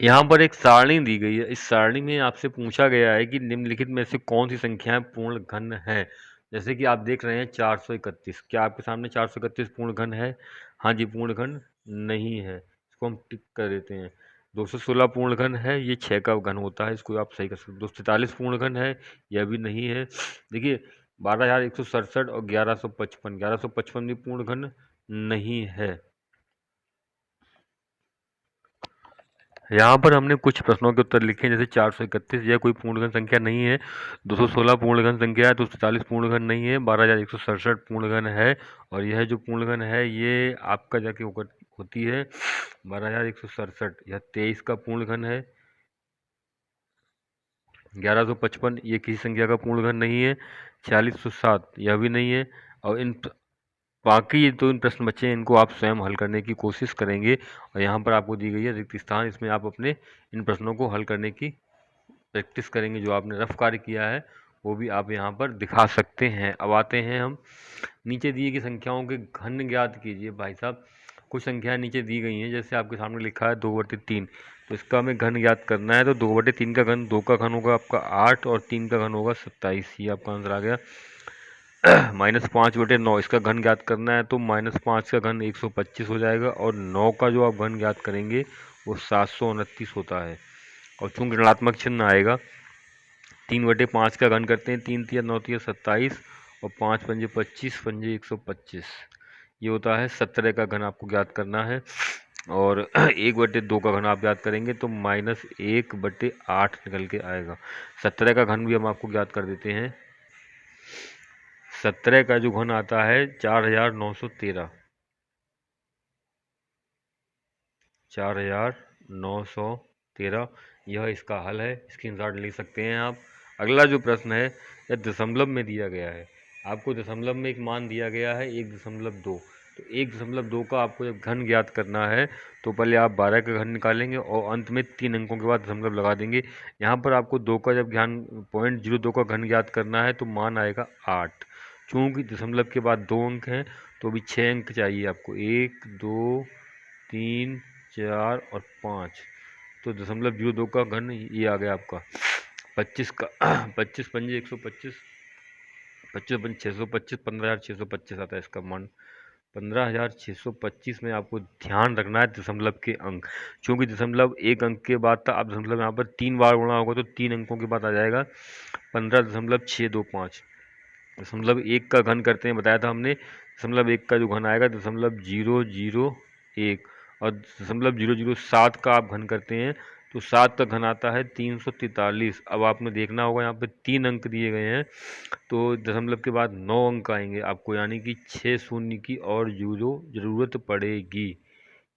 यहाँ पर एक सारणी दी गई है। इस सारणी में आपसे पूछा गया है कि निम्नलिखित में से कौन सी संख्याएं पूर्ण घन है। जैसे कि आप देख रहे हैं 431, क्या आपके सामने 431 पूर्ण घन है? हाँ जी, पूर्ण घन नहीं है, इसको हम टिक कर देते हैं। 216 पूर्ण घन है, ये 6 का घन होता है, इसको आप सही कर सकते। 243 पूर्ण घन है, यह भी नहीं है। देखिए 12,167 और 1155 भी पूर्ण घन नहीं है। यहाँ पर हमने कुछ प्रश्नों के उत्तर लिखे हैं, जैसे 431 यह कोई पूर्णघन संख्या नहीं है, 216 पूर्णघन संख्या है, 243 पूर्णघन नहीं है, 12,167 पूर्णघन है, और यह जो पूर्णघन है ये आपका जाके होती है 12,167, यह 23 का पूर्णघन है। 1155 ये किसी संख्या का पूर्णघन नहीं है। 4607 यह भी नहीं है। और बाकी ये 2 प्रश्न बचे हैं, इनको आप स्वयं हल करने की कोशिश करेंगे, और यहाँ पर आपको दी गई है रिक्त स्थान, इसमें आप अपने इन प्रश्नों को हल करने की प्रैक्टिस करेंगे। जो आपने रफ कार्य किया है वो भी आप यहाँ पर दिखा सकते हैं। अब आते हैं हम नीचे दिए गई संख्याओं के घन ज्ञात कीजिए। भाई साहब कुछ संख्याएं नीचे दी गई हैं, जैसे आपके सामने लिखा है 2/3, तो इसका हमें घन ज्ञात करना है। तो 2/3 का घन 2 का घन होगा आपका 8 और 3 का घन होगा 27, ये आपका आंसर आ गया। -5/9 इसका घन ज्ञात करना है, तो -5 का घन 125 हो जाएगा, और 9 का जो आप घन ज्ञात करेंगे वो 729 होता है, और चूंकि ऋणात्मक चिन्ह आएगा 3/5 का घन करते हैं, 3 तिया 9 तिया 27, और 5 पंजे 25 पंजे 125, ये होता है 17 का घन आपको ज्ञात करना है। और 1/2 का घन आप ज्ञात करेंगे तो -1/8 निकल के आएगा। 17 का घन भी हम आपको ज्ञात कर देते हैं। 17 का जो घन आता है 4,913, 4,913, यह इसका हल है, स्क्रीनशॉट ले सकते हैं आप। अगला जो प्रश्न है यह दशमलव में दिया गया है। आपको दशमलव में एक मान दिया गया है 1.2, तो 1.2 का आपको जब घन ज्ञात करना है तो पहले आप 12 का घन निकालेंगे और अंत में 3 अंकों के बाद दशमलव लगा देंगे। यहाँ पर आपको 2 का जब घन 0.02 का घन ज्ञात करना है तो मान आएगा 8। चूँकि दशमलव के बाद 2 अंक हैं तो अभी 6 अंक चाहिए आपको, 1 2 3 4 और 5, तो 0.02 का घन ये आ गया आपका 25 का। 25 पंजे 125, 25 पंजे 625, 15,625 आता है इसका मान। 15,625 में आपको ध्यान रखना है दशमलव के अंक, क्योंकि दशमलव एक अंक के बाद था, अब दशमलव यहाँ पर 3 बार गुणा होगा तो 3 अंकों के बाद आ जाएगा 15.625। दशमलव एक का घन करते हैं, बताया था हमने, दशमलव एक का जो घन आएगा 0.001, और 0.007 का आप घन करते हैं तो 7 का घन आता है 343। अब आपने देखना होगा यहाँ पे 3 अंक दिए गए हैं, तो दशमलव के बाद 9 अंक आएंगे आपको, यानी कि 6 शून्य की और जरूरत पड़ेगी।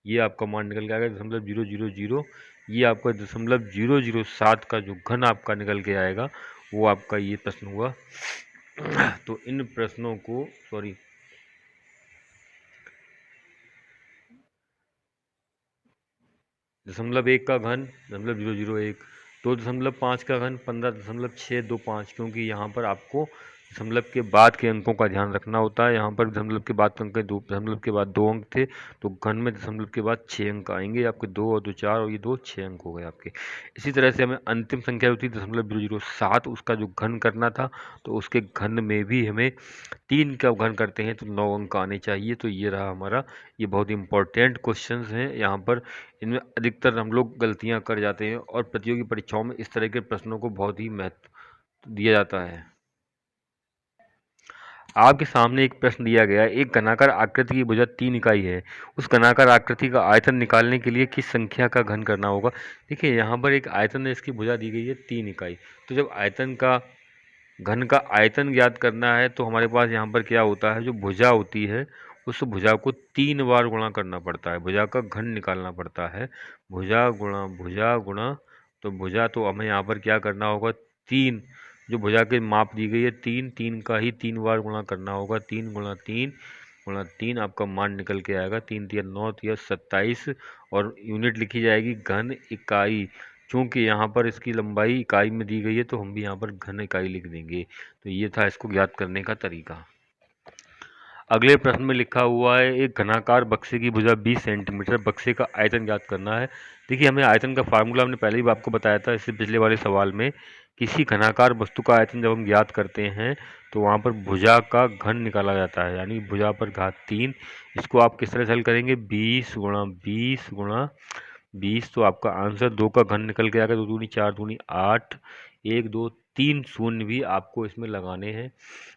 ये आपका मान निकल के आएगा 0.000। ये आपका 0.007 का जो घन आपका निकल के आएगा वो आपका ये प्रश्न हुआ। तो इन प्रश्नों को सॉरी दशमलव एक का घन 0.001, 2.5 का घन 15.625, क्योंकि यहाँ पर आपको दशमलव के बाद के अंकों का ध्यान रखना होता है। यहाँ पर दशमलव के बाद अंक दशमलव के बाद 2 अंक थे, तो घन में दशमलव के बाद 6 अंक आएंगे आपके, 2 और 2 4, और ये 2 6 अंक हो गए आपके। इसी तरह से हमें अंतिम संख्या होती है 0.007, उसका जो घन करना था, तो उसके घन में भी हमें 3 का घन करते हैं तो 9 अंक आने चाहिए। तो ये रहा हमारा, ये बहुत इंपॉर्टेंट क्वेश्चंस हैं यहाँ पर। इनमें अधिकतर हम लोग गलतियाँ कर जाते हैं, और प्रतियोगी परीक्षाओं में इस तरह के प्रश्नों को बहुत ही महत्व दिया जाता है। आपके सामने एक प्रश्न दिया गया है, एक घनाकार आकृति की भुजा 3 इकाई है, उस घनाकार आकृति का आयतन निकालने के लिए किस संख्या का घन करना होगा। देखिए यहाँ पर एक आयतन है, इसकी भुजा दी गई है 3 इकाई, तो जब आयतन का घन का आयतन ज्ञात करना है तो हमारे पास यहाँ पर क्या होता है, जो भुजा होती है उस भुजा को 3 बार गुणा करना पड़ता है, भुजा का घन निकालना पड़ता है। भुजा गुणा, तो भुजा तो हमें यहाँ पर क्या करना होगा, 3, जो भुजा की माप दी गई है 3, 3 का ही 3 बार गुणा करना होगा, 3 गुणा 3 गुणा 3, आपका मान निकल के आएगा 3 तिया 9 तिया 27, और यूनिट लिखी जाएगी घन इकाई। चूँकि यहाँ पर इसकी लंबाई इकाई में दी गई है तो हम भी यहाँ पर घन इकाई लिख देंगे। तो ये था इसको ज्ञात करने का तरीका। अगले प्रश्न में लिखा हुआ है एक घनाकार बक्से की भुजा 20 सेंटीमीटर, बक्से का आयतन ज्ञात करना है। देखिए हमें आयतन का फार्मूला हमने पहले ही आपको बताया था इससे पिछले वाले सवाल में। किसी घनाकार वस्तु का आयतन जब हम ज्ञात करते हैं तो वहाँ पर भुजा का घन निकाला जाता है, यानी भुजा पर घात 3। इसको आप किस तरह से हल करेंगे, 20 गुणा 20 गुणा 20, तो आपका आंसर 2 का घन निकल के आएगा, 2 दूनी 4 दूनी 8, 1 2 3 शून्य भी आपको इसमें लगाने हैं।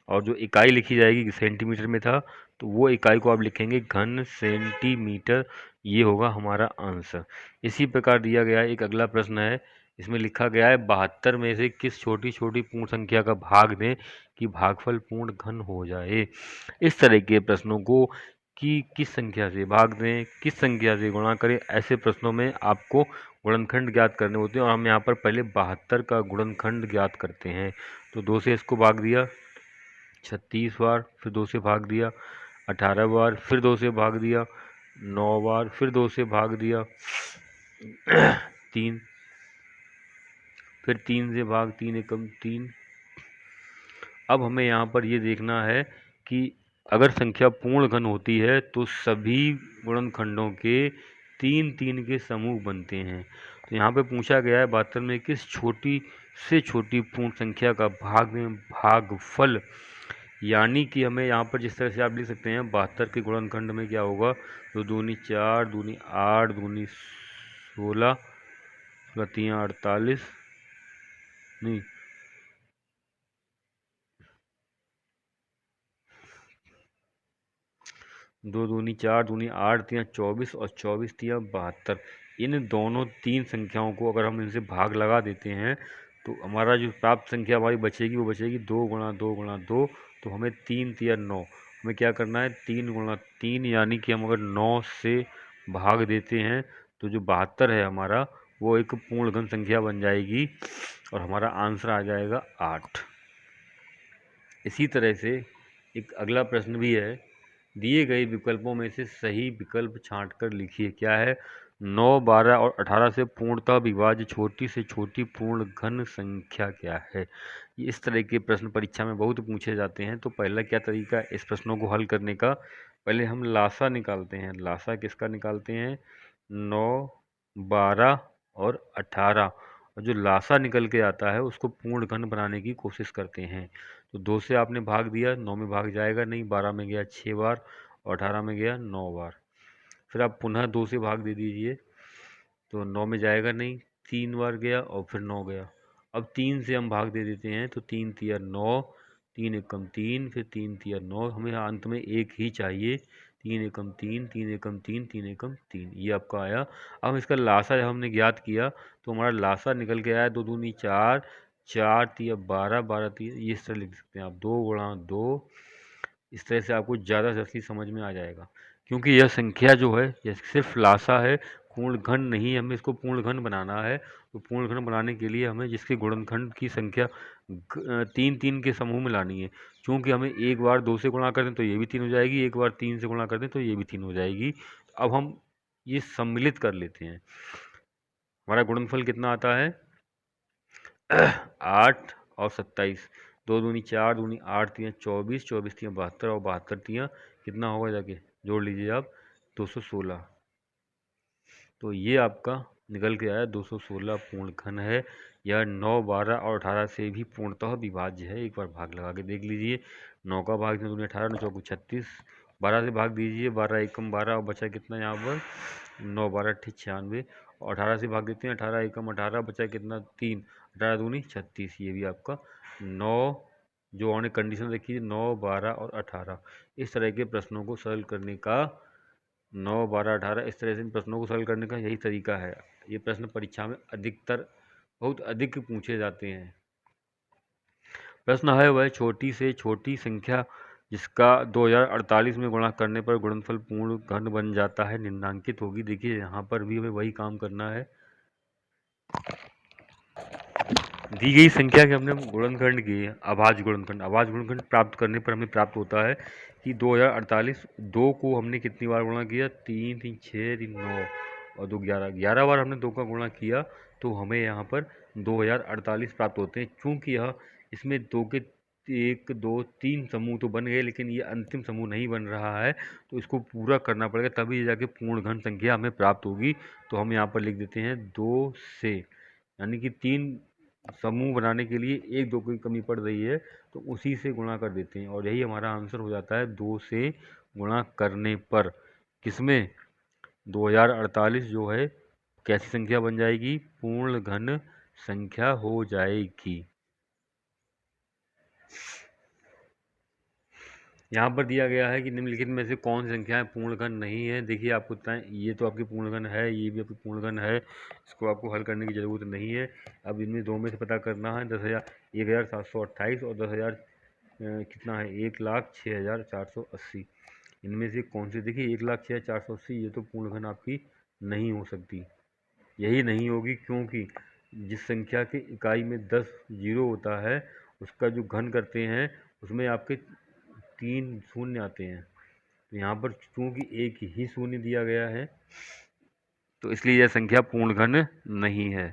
और जो इकाई लिखी जाएगी सेंटीमीटर में था, तो वो इकाई को आप लिखेंगे घन सेंटीमीटर, ये होगा हमारा आंसर। इसी प्रकार दिया गया एक अगला प्रश्न है, इसमें लिखा गया है 72 में से किस छोटी छोटी पूर्ण संख्या का भाग दें कि भागफल पूर्ण घन हो जाए। इस तरह के प्रश्नों को कि किस संख्या से भाग दें, किस संख्या से गुणा करें, ऐसे प्रश्नों में आपको गुणनखंड ज्ञात करने होते हैं। और हम यहाँ पर पहले 72 का गुणनखंड ज्ञात करते हैं। तो 2 से इसको भाग दिया 36 बार, फिर 2 से भाग दिया 18 बार, फिर 2 से भाग दिया 9 बार, फिर 2 से भाग दिया 3, फिर 3 से भाग 3 एकम 3। अब हमें यहाँ पर ये देखना है कि अगर संख्या पूर्ण घन होती है तो सभी गुणनखंडों के 3 3 के समूह बनते हैं। तो यहाँ पे पूछा गया है 72 में किस छोटी से छोटी पूर्ण संख्या का भाग में भागफल, यानी कि हमें यहाँ पर जिस तरह से आप लिख सकते हैं 72 के गुणनखंड में क्या होगा, तो दूनी 4 दूनी 8 दूनी 16 तीन 48, नहीं 2 दूनी 4 दूनी 8 तिया 24 और 24 तिया 72। इन दोनों 3 संख्याओं को अगर हम इनसे भाग लगा देते हैं तो हमारा जो प्राप्त संख्या हमारी बचेगी वो बचेगी 2 गुणा 2 गुणा 2। तो हमें 3 तिया 9, हमें क्या करना है 3 गुणा 3, यानी कि हम अगर 9 से भाग देते हैं तो जो 72 है हमारा वो एक पूर्ण घन संख्या बन जाएगी और हमारा आंसर आ जाएगा 8। इसी तरह से एक अगला प्रश्न भी है, दिए गए विकल्पों में से सही विकल्प छांटकर लिखिए। क्या है, 9 12 और 18 से पूर्णतः विभाज्य छोटी से छोटी पूर्ण घन संख्या क्या है। इस तरह के प्रश्न परीक्षा में बहुत पूछे जाते हैं। तो पहला क्या तरीका है इस प्रश्नों को हल करने का, पहले हम लासा निकालते हैं। लासा किसका निकालते हैं, 9 12 और 18, और जो लासा निकल के आता है उसको पूर्ण घन बनाने की कोशिश करते हैं। तो 2 से आपने भाग दिया, 9 में भाग जाएगा नहीं, 12 में गया 6 बार और 18 में गया 9 बार। फिर आप पुनः 2 से भाग दे दीजिए, तो 9 में जाएगा नहीं, 3 बार गया और फिर 9 गया। अब 3 से हम भाग दे देते हैं, तो 3 तिया 9, 3 एकम 3, फिर 3 तिया 9, हमें अंत में एक ही चाहिए, 3 एकम 3, 3 एकम 3, 3 एकम 3, ये आपका आया। अब इसका लासा जब हमने ज्ञात किया तो हमारा लासा निकल के आया 2 दूनी 4, 4 तिया 12, 12 तिया, ये इस तरह लिख सकते हैं आप 2 गुणा 2। इस तरह से आपको ज़्यादा से असली समझ में आ जाएगा, क्योंकि यह संख्या जो है यह सिर्फ लासा है, पूर्ण घन नहीं। हमें इसको पूर्ण घन बनाना है, तो पूर्ण घन बनाने के लिए हमें जिसके गुणनखंड की संख्या 3 3 के समूह में लानी है। क्योंकि हमें एक बार 2 से गुणा कर दें तो ये भी 3 हो जाएगी, एक बार 3 से गुणा कर दें तो ये भी 3 हो जाएगी। अब हम ये सम्मिलित कर लेते हैं। हमारा गुणनफल कितना आता है 8 और 27, 2 दूनी 4 दूनी 8 तिया 24, 24 तिया 72 और 72 तिया कितना होगा, जाके जोड़ लीजिए आप 216। तो ये आपका निकल के आया 216 पूर्ण घन है। यह 9 12 और 18 से भी पूर्णतः विभाज्य है। एक बार भाग लगा के देख लीजिए, 9 का भाग 3 दूनी 18, 9 चौको 36, 12 से भाग दीजिए, 12 एकम 12 और बचा कितना यहाँ पर 9 12 96, और 18 से भाग देते हैं, 18 एकम 18, बचा कितना 3, 18 दूनी 36, ये भी आपका 9, जो हमने कंडीशन रखी है 9 12 और 18। इस तरह के प्रश्नों को सरल करने का 9 12 18, इस तरह से इन प्रश्नों को सरल करने का यही तरीका है। ये प्रश्न परीक्षा में अधिकतर बहुत अधिक पूछे जाते हैं। प्रश्न है वह छोटी से छोटी संख्या जिसका 2048 में गुणा करने पर गुणनफल पूर्ण घन बन जाता है निम्नांकित होगी। देखिए यहाँ पर भी हमें वही काम करना है, दी गई संख्या के हमने गुणनखंड किए, अभाज्य गुणनखंड। अभाज्य गुणनखंड प्राप्त करने पर हमें प्राप्त होता है कि 2048, 2 को हमने कितनी बार गुणा किया, 3 3 6 3 9 और 2 11, 11 बार हमने 2 का गुणा किया, तो हमें यहाँ पर 2048 प्राप्त होते हैं। चूँकि यह इसमें 2 के 1 2 3 समूह तो बन गए, लेकिन ये अंतिम समूह नहीं बन रहा है, तो इसको पूरा करना पड़ेगा, तभी जाके पूर्ण घन संख्या हमें प्राप्त होगी। तो हम यहाँ पर लिख देते हैं 2 से, यानी कि 3 समूह बनाने के लिए 1 2 की कमी पड़ रही है, तो उसी से गुणा कर देते हैं, और यही हमारा आंसर हो जाता है 2 से गुणा करने पर। किसमें? 2048 जो है कैसी संख्या बन जाएगी? पूर्ण घन संख्या हो जाएगी। यहाँ पर दिया गया है कि निम्नलिखित में से कौन सी संख्याएं पूर्णघन नहीं है। देखिए आपको बताएं, ये तो आपकी पूर्णघन है, ये भी आपकी पूर्णघन है, इसको आपको हल करने की ज़रूरत नहीं है। अब इनमें दो में से पता करना है, 10,728 और 10,000 कितना है, 1,06,480। इनमें से कौन सी? देखिए 1,06,480 ये तो पूर्णघन आपकी नहीं हो सकती। यही नहीं होगी क्योंकि जिस संख्या के इकाई में 10 जीरो होता है, उसका जो घन करते हैं उसमें आपके 3 शून्य आते हैं। तो यहाँ पर चूंकि एक ही शून्य दिया गया है, तो इसलिए यह संख्या पूर्ण घन नहीं है।